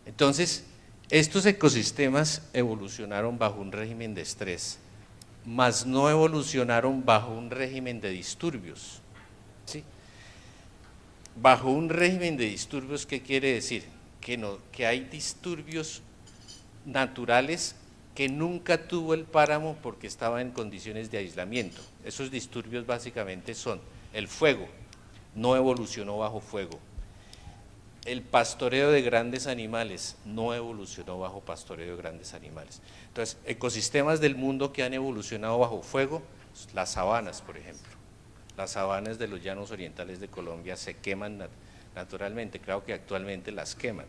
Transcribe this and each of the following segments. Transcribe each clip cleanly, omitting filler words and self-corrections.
Entonces, estos ecosistemas evolucionaron bajo un régimen de estrés, mas no evolucionaron bajo un régimen de disturbios, ¿sí? Bajo un régimen de disturbios, ¿qué quiere decir? Que hay disturbios naturales que nunca tuvo el páramo porque estaba en condiciones de aislamiento. Esos disturbios básicamente son el fuego, no evolucionó bajo fuego. El pastoreo de grandes animales no evolucionó bajo pastoreo de grandes animales. Entonces, ecosistemas del mundo que han evolucionado bajo fuego, las sabanas, por ejemplo. Las sabanas de los llanos orientales de Colombia se queman naturalmente, claro que actualmente las queman.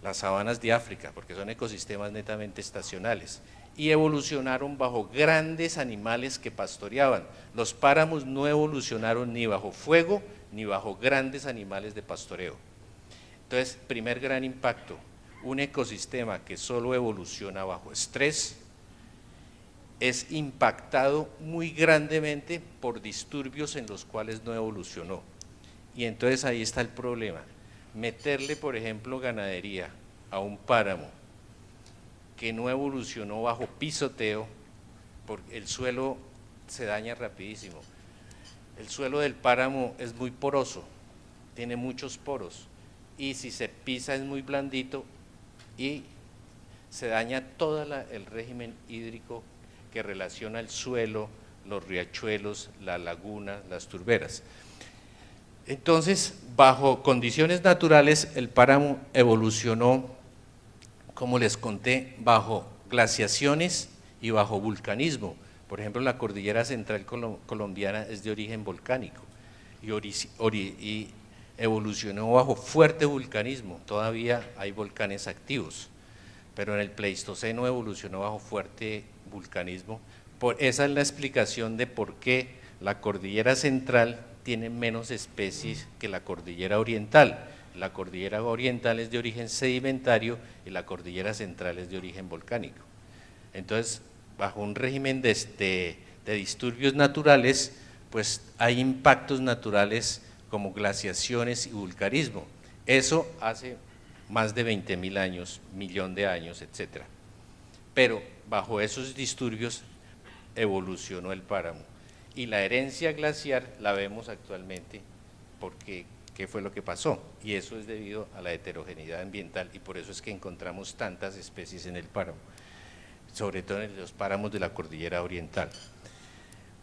Las sabanas de África, porque son ecosistemas netamente estacionales, y evolucionaron bajo grandes animales que pastoreaban. Los páramos no evolucionaron ni bajo fuego ni bajo grandes animales de pastoreo. Entonces, primer gran impacto, un ecosistema que solo evoluciona bajo estrés es impactado muy grandemente por disturbios en los cuales no evolucionó. Y entonces ahí está el problema. Meterle, por ejemplo, ganadería a un páramo que no evolucionó bajo pisoteo, porque el suelo se daña rapidísimo. El suelo del páramo es muy poroso, tiene muchos poros, y si se pisa es muy blandito y se daña todo el régimen hídrico que relaciona el suelo, los riachuelos, la laguna, las turberas. Entonces, bajo condiciones naturales, el páramo evolucionó, como les conté, bajo glaciaciones y bajo vulcanismo. Por ejemplo, la cordillera central colombiana es de origen volcánico y evolucionó bajo fuerte vulcanismo. Todavía hay volcanes activos, pero en el Pleistoceno evolucionó bajo fuerte vulcanismo. Esa es la explicación de por qué la cordillera central tiene menos especies que la cordillera oriental. La cordillera oriental es de origen sedimentario y la cordillera central es de origen volcánico. Entonces, bajo un régimen de disturbios naturales, pues hay impactos naturales como glaciaciones y vulcanismo. Eso hace más de 20.000 años, millón de años, etcétera. Pero bajo esos disturbios evolucionó el páramo. Y la herencia glaciar la vemos actualmente porque ¿qué fue lo que pasó? Y eso es debido a la heterogeneidad ambiental y por eso es que encontramos tantas especies en el páramo, sobre todo en los páramos de la cordillera oriental.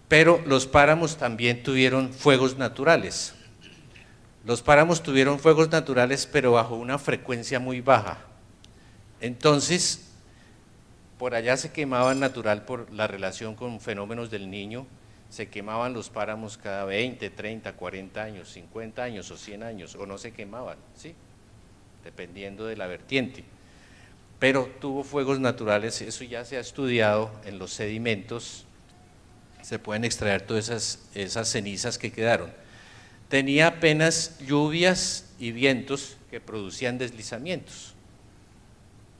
Pero los páramos también tuvieron fuegos naturales. Los páramos tuvieron fuegos naturales, pero bajo una frecuencia muy baja. Entonces, por allá se quemaban natural por la relación con fenómenos del Niño, se quemaban los páramos cada 20, 30, 40 años, 50 años o 100 años, o no se quemaban, ¿sí? Dependiendo de la vertiente. Pero tuvo fuegos naturales, eso ya se ha estudiado en los sedimentos, se pueden extraer todas esas cenizas que quedaron. Tenía apenas lluvias y vientos que producían deslizamientos.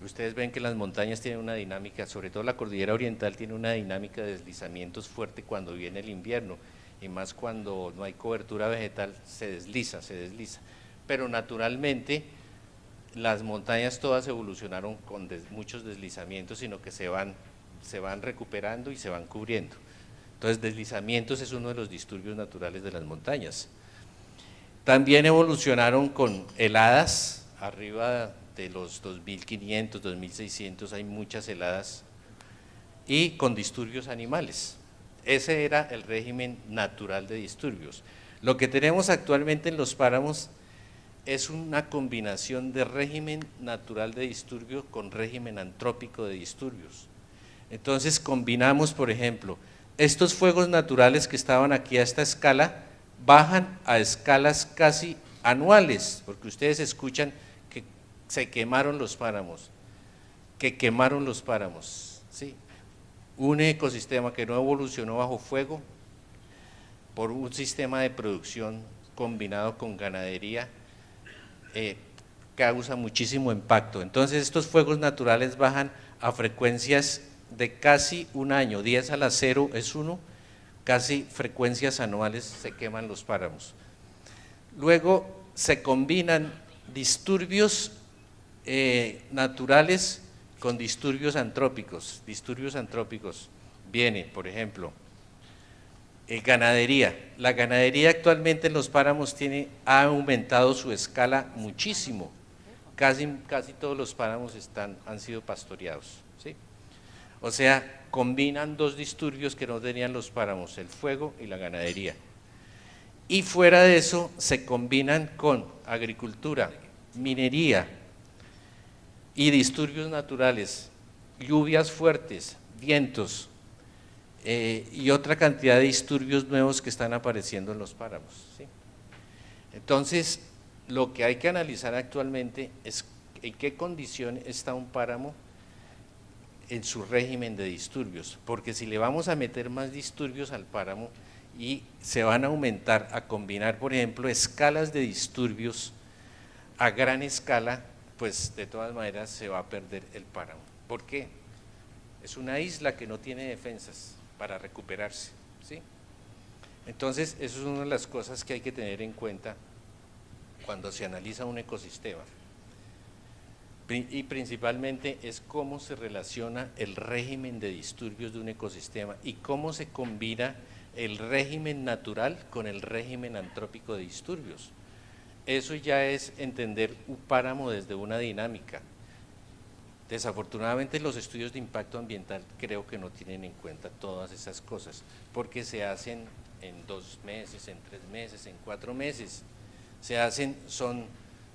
Ustedes ven que las montañas tienen una dinámica, sobre todo la cordillera oriental tiene una dinámica de deslizamientos fuerte cuando viene el invierno y más cuando no hay cobertura vegetal se desliza, pero naturalmente las montañas todas evolucionaron con muchos deslizamientos, sino que se van recuperando y se van cubriendo. Entonces deslizamientos es uno de los disturbios naturales de las montañas. También evolucionaron con heladas, arriba de los 2500, 2600 hay muchas heladas, y con disturbios animales. Ese era el régimen natural de disturbios. Lo que tenemos actualmente en los páramos es una combinación de régimen natural de disturbios con régimen antrópico de disturbios. Entonces combinamos, por ejemplo, estos fuegos naturales que estaban aquí a esta escala, bajan a escalas casi anuales, porque ustedes escuchan que se quemaron los páramos, ¿sí? Un ecosistema que no evolucionó bajo fuego por un sistema de producción combinado con ganadería, causa muchísimo impacto. Entonces estos fuegos naturales bajan a frecuencias de casi un año, 10 a la 0 es 1, casi frecuencias anuales se queman los páramos. Luego se combinan disturbios naturales con disturbios antrópicos. Disturbios antrópicos viene, por ejemplo, ganadería. La ganadería actualmente en los páramos ha aumentado su escala muchísimo. Casi todos los páramos han sido pastoreados, ¿sí? O sea, combinan dos disturbios que no tenían los páramos, el fuego y la ganadería. Y fuera de eso se combinan con agricultura, minería y disturbios naturales, lluvias fuertes, vientos y otra cantidad de disturbios nuevos que están apareciendo en los páramos, ¿sí? Entonces, lo que hay que analizar actualmente es en qué condición está un páramo en su régimen de disturbios, porque si le vamos a meter más disturbios al páramo y se van a aumentar, a combinar, por ejemplo, escalas de disturbios a gran escala, pues de todas maneras se va a perder el páramo. ¿Por qué? Es una isla que no tiene defensas para recuperarse, ¿sí? Entonces, eso es una de las cosas que hay que tener en cuenta cuando se analiza un ecosistema. Y principalmente es cómo se relaciona el régimen de disturbios de un ecosistema y cómo se combina el régimen natural con el régimen antrópico de disturbios. Eso ya es entender un páramo desde una dinámica. Desafortunadamente los estudios de impacto ambiental creo que no tienen en cuenta todas esas cosas, porque se hacen en 2 meses, en 3 meses, en 4 meses.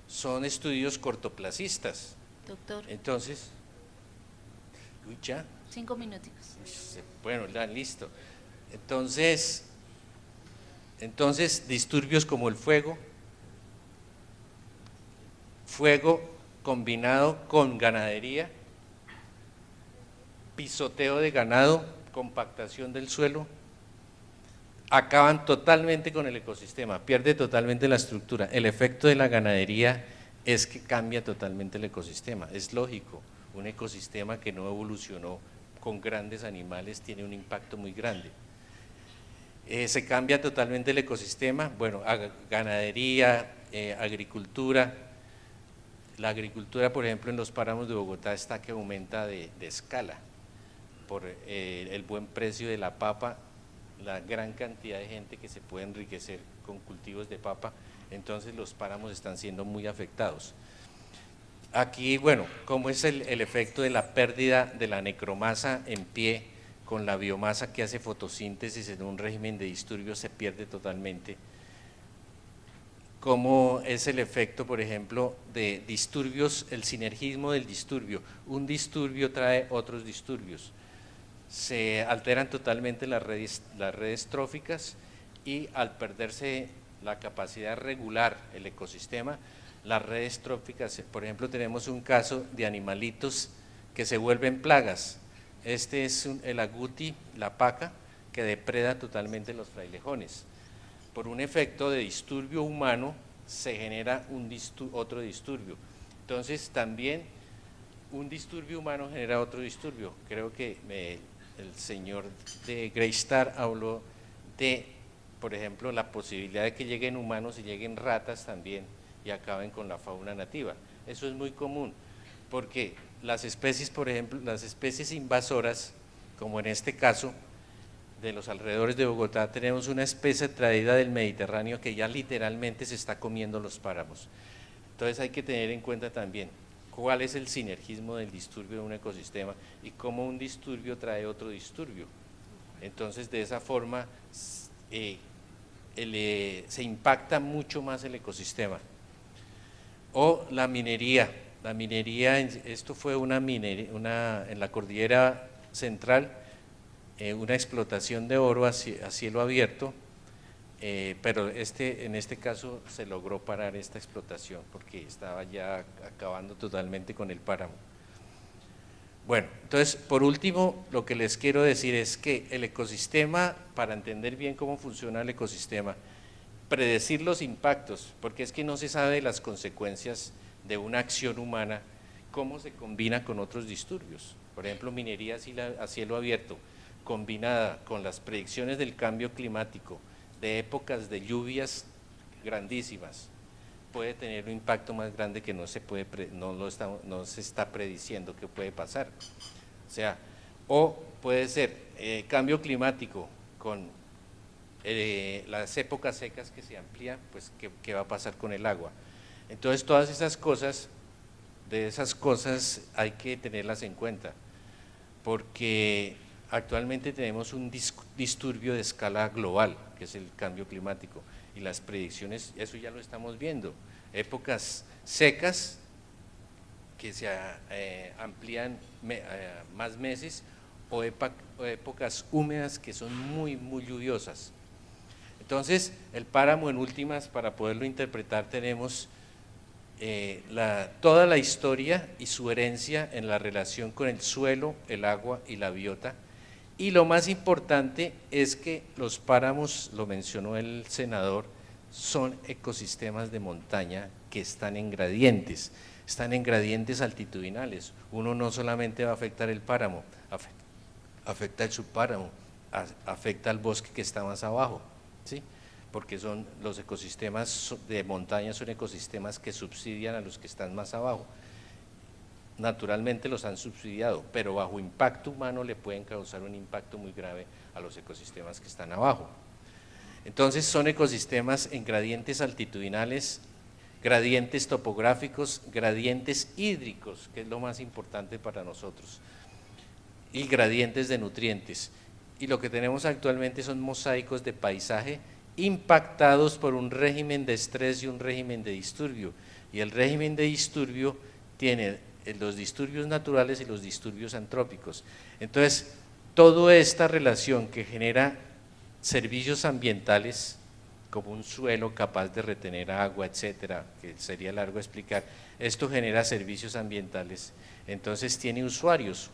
Son estudios cortoplacistas. Doctor. Entonces, ya. 5 minutos. Bueno, ya, listo. Entonces, disturbios como el fuego combinado con ganadería, pisoteo de ganado, compactación del suelo, acaban totalmente con el ecosistema, pierde totalmente la estructura. El efecto de la ganadería es que cambia totalmente el ecosistema, es lógico, un ecosistema que no evolucionó con grandes animales tiene un impacto muy grande. Se cambia totalmente el ecosistema, bueno, ganadería, agricultura. La agricultura, por ejemplo, en los páramos de Bogotá está que aumenta de escala por el buen precio de la papa, la gran cantidad de gente que se puede enriquecer con cultivos de papa, entonces los páramos están siendo muy afectados. Aquí, bueno, ¿cómo es el efecto de la pérdida de la necromasa en pie con la biomasa que hace fotosíntesis en un régimen de disturbios se pierde totalmente? ¿Cómo es el efecto, por ejemplo, de disturbios, el sinergismo del disturbio? Un disturbio trae otros disturbios. Se alteran totalmente las redes tróficas y al perderse la capacidad de regular el ecosistema, las redes tróficas, por ejemplo, tenemos un caso de animalitos que se vuelven plagas. Este es el agouti, la paca, que depreda totalmente los frailejones. Por un efecto de disturbio humano se genera otro disturbio. Entonces también un disturbio humano genera otro disturbio. Creo que el señor de Greystar habló de, por ejemplo, la posibilidad de que lleguen humanos y lleguen ratas también y acaben con la fauna nativa. Eso es muy común, porque las especies, por ejemplo, las especies invasoras, como en este caso de los alrededores de Bogotá, tenemos una especie traída del Mediterráneo que ya literalmente se está comiendo los páramos. Entonces hay que tener en cuenta también cuál es el sinergismo del disturbio de un ecosistema y cómo un disturbio trae otro disturbio. Entonces de esa forma se impacta mucho más el ecosistema. O la minería, esto fue en la cordillera central, una explotación de oro a cielo abierto, pero en este caso se logró parar esta explotación porque estaba ya acabando totalmente con el páramo. Bueno, entonces por último lo que les quiero decir es que el ecosistema, para entender bien cómo funciona el ecosistema, predecir los impactos, porque es que no se sabe las consecuencias de una acción humana, cómo se combina con otros disturbios. Por ejemplo, minería a cielo abierto, combinada con las predicciones del cambio climático, de épocas de lluvias grandísimas, puede tener un impacto más grande que no se está prediciendo que puede pasar. O sea, o puede ser cambio climático con las épocas secas que se amplían, pues ¿qué va a pasar con el agua? Entonces todas esas cosas, hay que tenerlas en cuenta, porque actualmente tenemos un disturbio de escala global, que es el cambio climático, y las predicciones, eso ya lo estamos viendo, épocas secas que se amplían más meses, o épocas húmedas que son muy lluviosas. Entonces, el páramo, en últimas, para poderlo interpretar, tenemos toda la historia y su herencia en la relación con el suelo, el agua y la biota. Y lo más importante es que los páramos, lo mencionó el senador, son ecosistemas de montaña que están en gradientes altitudinales. Uno no solamente va a afectar el páramo, afecta el subpáramo, afecta al bosque que está más abajo, ¿sí? Porque son los ecosistemas de montaña, son ecosistemas que subsidian a los que están más abajo. Naturalmente los han subsidiado, pero bajo impacto humano le pueden causar un impacto muy grave a los ecosistemas que están abajo. Entonces son ecosistemas en gradientes altitudinales, gradientes topográficos, gradientes hídricos, que es lo más importante para nosotros, y gradientes de nutrientes. Y lo que tenemos actualmente son mosaicos de paisaje impactados por un régimen de estrés y un régimen de disturbio. Y el régimen de disturbio tiene los disturbios naturales y los disturbios antrópicos. Entonces, toda esta relación que genera servicios ambientales, como un suelo capaz de retener agua, etcétera, que sería largo explicar, esto genera servicios ambientales. Entonces tiene usuarios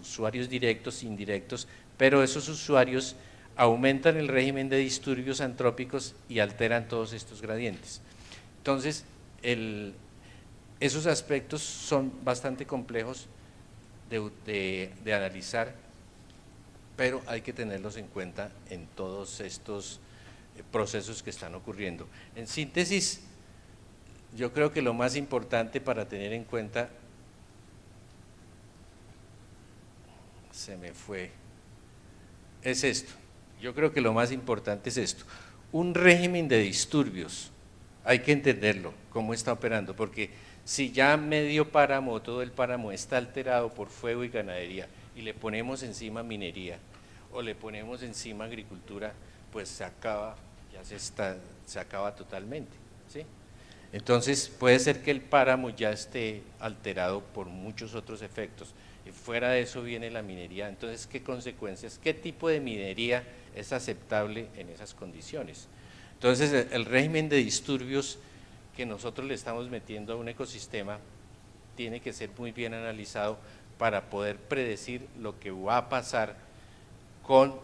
directos, indirectos, pero esos usuarios aumentan el régimen de disturbios antrópicos y alteran todos estos gradientes. Entonces, esos aspectos son bastante complejos de analizar, pero hay que tenerlos en cuenta en todos estos procesos que están ocurriendo. En síntesis, yo creo que lo más importante para tener en cuenta, es esto. Yo creo que lo más importante es esto: un régimen de disturbios, hay que entenderlo, cómo está operando, porque si ya medio páramo, todo el páramo está alterado por fuego y ganadería, y le ponemos encima minería, o le ponemos encima agricultura, pues se acaba totalmente, ¿sí? Entonces puede ser que el páramo ya esté alterado por muchos otros efectos, y fuera de eso viene la minería. Entonces, ¿qué consecuencias? ¿Qué tipo de minería es aceptable en esas condiciones? Entonces, el régimen de disturbios que nosotros le estamos metiendo a un ecosistema tiene que ser muy bien analizado para poder predecir lo que va a pasar con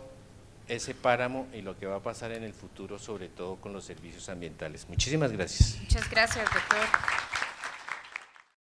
ese páramo y lo que va a pasar en el futuro, sobre todo con los servicios ambientales. Muchísimas gracias. Muchas gracias, doctor.